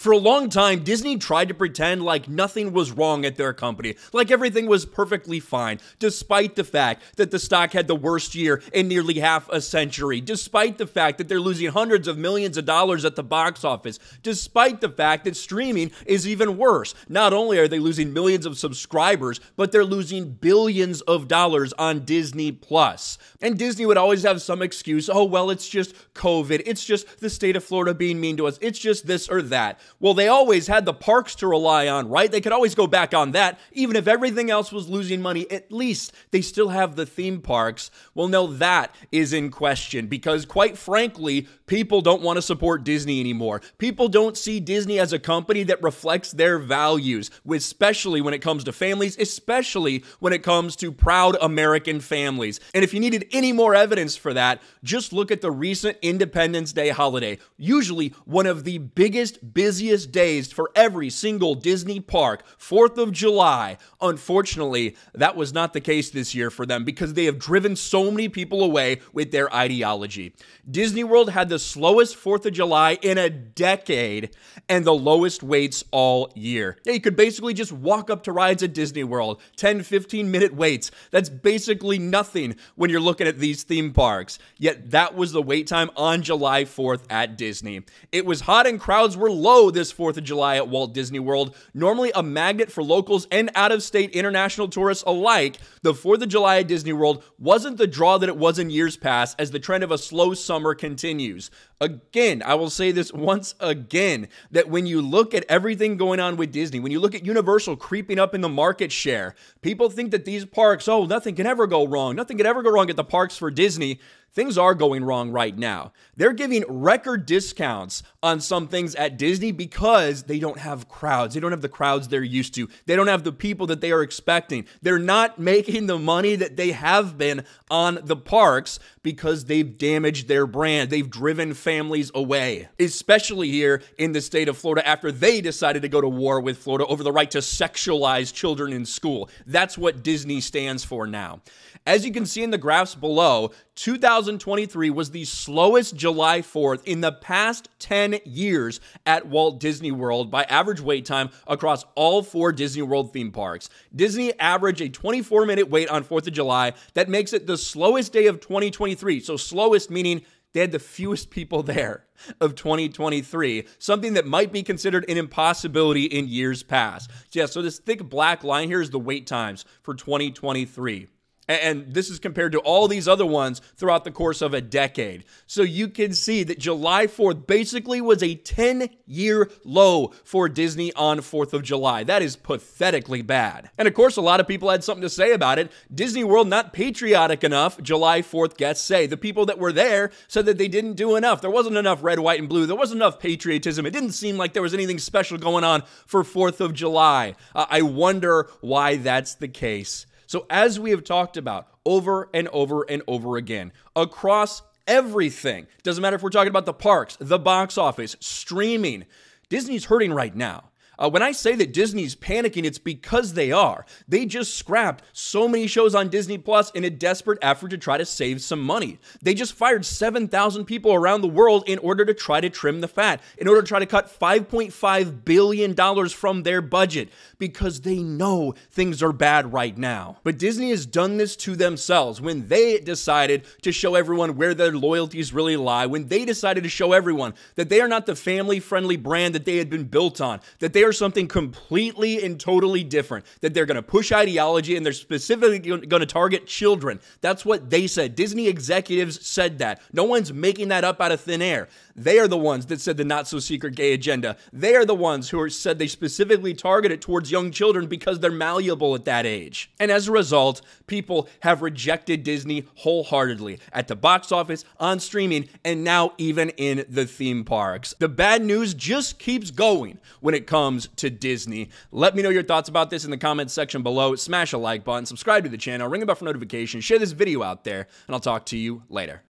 For a long time, Disney tried to pretend like nothing was wrong at their company, like everything was perfectly fine, despite the fact that the stock had the worst year in nearly half a century, despite the fact that they're losing hundreds of millions of dollars at the box office, despite the fact that streaming is even worse. Not only are they losing millions of subscribers, but they're losing billions of dollars on Disney Plus. And Disney would always have some excuse, oh, well, it's just COVID, it's just the state of Florida being mean to us, it's just this or that. Well, they always had the parks to rely on, right? They could always go back on that. Even if everything else was losing money, at least they still have the theme parks. Well, no, that is in question because, quite frankly, people don't want to support Disney anymore. People don't see Disney as a company that reflects their values, especially when it comes to families, especially when it comes to proud American families. And if you needed any more evidence for that, just look at the recent Independence Day holiday. Usually one of the biggest, busiest days for every single Disney park, 4th of July. Unfortunately, that was not the case this year for them because they have driven so many people away with their ideology. Disney World had the slowest 4th of July in a decade and the lowest waits all year. Yeah, you could basically just walk up to rides at Disney World, 10, 15-minute waits. That's basically nothing when you're looking at these theme parks. Yet that was the wait time on July 4th at Disney. It was hot and crowds were low this 4th of July at Walt Disney World. Normally a magnet for locals and out-of-state international tourists alike, the 4th of July at Disney World wasn't the draw that it was in years past as the trend of a slow summer continues. Again, I will say this once again, that when you look at everything going on with Disney, when you look at Universal creeping up in the market share, people think that these parks, oh, nothing can ever go wrong. Nothing can ever go wrong at the parks for Disney. Things are going wrong right now. They're giving record discounts on some things at Disney because they don't have crowds. They don't have the crowds they're used to. They don't have the people that they are expecting. They're not making the money that they have been on the parks because they've damaged their brand. They've driven families away, especially here in the state of Florida after they decided to go to war with Florida over the right to sexualize children in school. That's what Disney stands for now. As you can see in the graphs below, 2023 was the slowest July 4th in the past 10 years at Walt Disney World by average wait time across all 4 Disney World theme parks. Disney averaged a 24-minute wait on 4th of July. That makes it the slowest day of 2023. So slowest meaning they had the fewest people there of 2023, something that might be considered an impossibility in years past. Yeah, so this thick black line here is the wait times for 2023. And this is compared to all these other ones throughout the course of a decade. So you can see that July 4th basically was a 10-year low for Disney on 4th of July. That is pathetically bad. And of course, a lot of people had something to say about it. Disney World not patriotic enough, July 4th guests say. The people that were there said that they didn't do enough. There wasn't enough red, white, and blue. There wasn't enough patriotism. It didn't seem like there was anything special going on for 4th of July. I wonder why that's the case. So as we have talked about over and over and over again, across everything, doesn't matter if we're talking about the parks, the box office, streaming, Disney's hurting right now. When I say that Disney's panicking, it's because they are. They just scrapped so many shows on Disney Plus in a desperate effort to try to save some money. They just fired 7,000 people around the world in order to try to trim the fat, in order to try to cut $5.5 billion from their budget because they know things are bad right now. But Disney has done this to themselves when they decided to show everyone where their loyalties really lie, when they decided to show everyone that they are not the family-friendly brand that they had been built on, that they are something completely and totally different, that they're going to push ideology and they're specifically going to target children. That's what they said. Disney executives said that. No one's making that up out of thin air. They are the ones that said the not-so-secret gay agenda. They are the ones who said they specifically target it towards young children because they're malleable at that age. And as a result, people have rejected Disney wholeheartedly at the box office, on streaming, and now even in the theme parks. The bad news just keeps going when it comes to Disney. Let me know your thoughts about this in the comments section below. Smash a like button, subscribe to the channel, ring the bell for notifications, share this video out there, and I'll talk to you later.